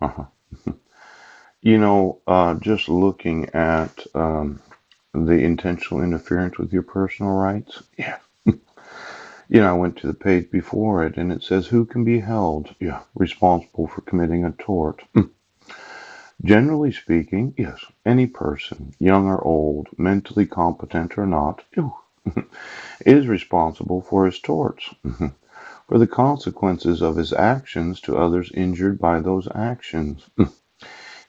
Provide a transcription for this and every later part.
Uh-huh. Just looking at the intentional interference with your personal rights. Yeah. I went to the page before it and it says who can be held, responsible for committing a tort. Generally speaking, yes, any person, young or old, mentally competent or not, is responsible for his torts, for the consequences of his actions to others injured by those actions.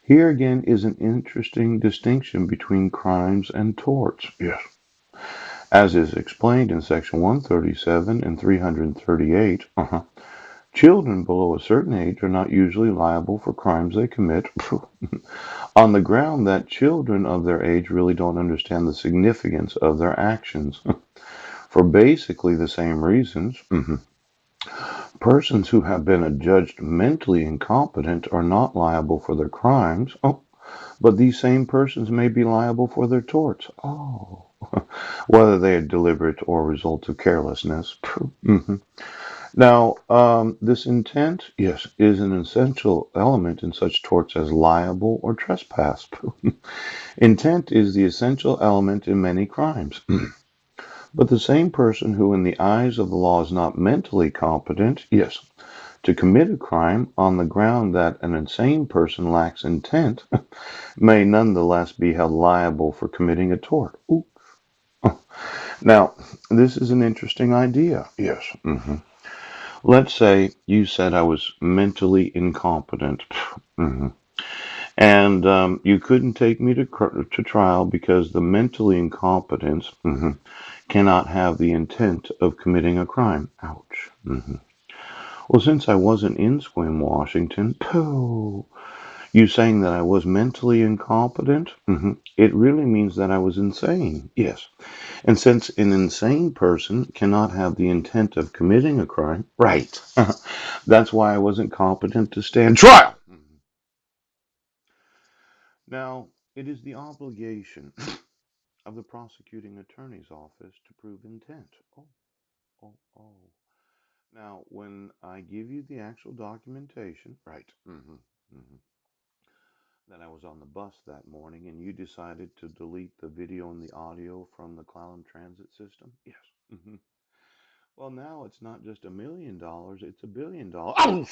Here again is an interesting distinction between crimes and torts. Yes. As is explained in section 137 and 338, children below a certain age are not usually liable for crimes they commit on the ground that children of their age really don't understand the significance of their actions. For basically the same reasons, persons who have been adjudged mentally incompetent are not liable for their crimes. Oh, but these same persons may be liable for their torts. Oh, whether they are deliberate or result of carelessness. Now, this intent, yes, is an essential element in such torts as liable or trespass. Intent is the essential element in many crimes. But the same person who, in the eyes of the law, is not mentally competent, yes, to commit a crime on the ground that an insane person lacks intent, may nonetheless be held liable for committing a tort. Ooh. Now, this is an interesting idea. Yes. Let's say you said I was mentally incompetent. Mhm. And you couldn't take me to trial because the mentally incompetent cannot have the intent of committing a crime. Ouch. Well, since I wasn't in Sequim, Washington, pooh, you saying that I was mentally incompetent, it really means that I was insane. Yes. And since an insane person cannot have the intent of committing a crime, right. That's why I wasn't competent to stand trial. Now, it is the obligation of the prosecuting attorney's office to prove intent. Oh, oh, oh. Now, when I give you the actual documentation, right, that I was on the bus that morning and you decided to delete the video and the audio from the Clallam Transit System, yes. Well, now it's not just $1 million, it's $1 billion. Oh,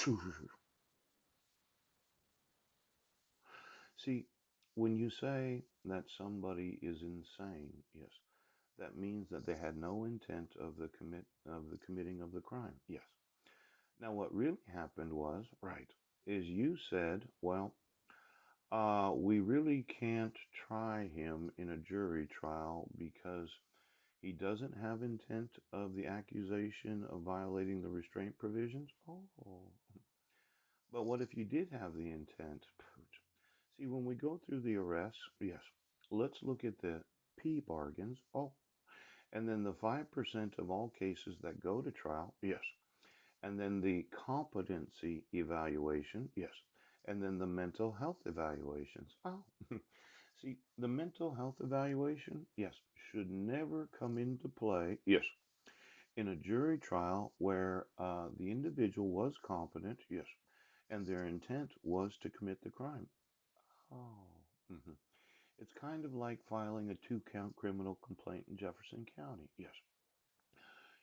see, when you say that somebody is insane, yes, that means that they had no intent of the committing of the crime. Yes. Now, what really happened was, right, is you said, well, we really can't try him in a jury trial because he doesn't have intent of the accusation of violating the restraint provisions. Oh, but what if you did have the intent? See, when we go through the arrests, yes, let's look at the P bargains. Oh, and then the 5% of all cases that go to trial, yes. And then the competency evaluation, yes. And then the mental health evaluations. Oh, see, the mental health evaluation, yes, should never come into play, yes, in a jury trial where the individual was competent, yes, and their intent was to commit the crime. Oh, mhm. It's kind of like filing a 2 count criminal complaint in Jefferson County. Yes.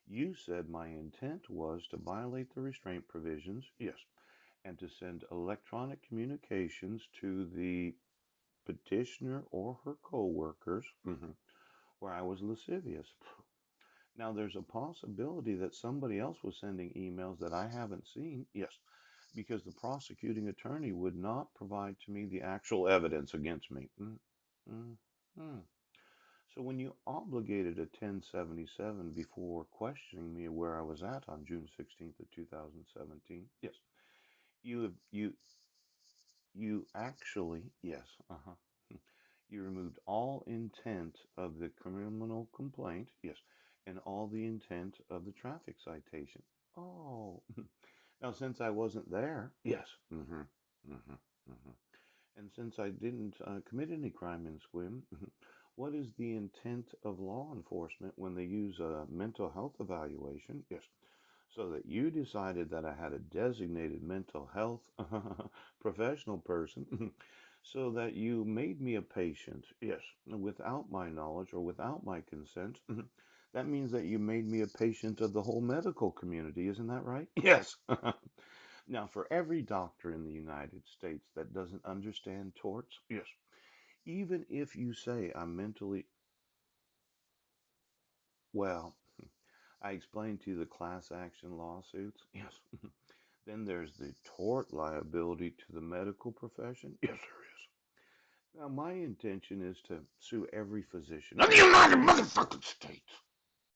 You said my intent was to violate the restraint provisions. Yes. And to send electronic communications to the petitioner or her co-workers where I was lascivious. Now there's a possibility that somebody else was sending emails that I haven't seen. Yes. Because the prosecuting attorney would not provide to me the actual evidence against me. Mm, mm. So when you obligated a 1077 before questioning me where I was at on June 16th of 2017, yes, you actually, yes, you removed all intent of the criminal complaint, yes, and all the intent of the traffic citation. Oh, now since I wasn't there, yes, and since I didn't commit any crime in Squim, what is the intent of law enforcement when they use a mental health evaluation? Yes. So that you decided that I had a designated mental health professional person, so that you made me a patient. Yes, without my knowledge or without my consent. That means that you made me a patient of the whole medical community, isn't that right? Yes. Now, for every doctor in the United States that doesn't understand torts, yes, even if you say I'm mentally well, I explained to you the class action lawsuits. Yes. Then there's the tort liability to the medical profession. Yes, there is. Now, my intention is to sue every physician in the United Motherfucking States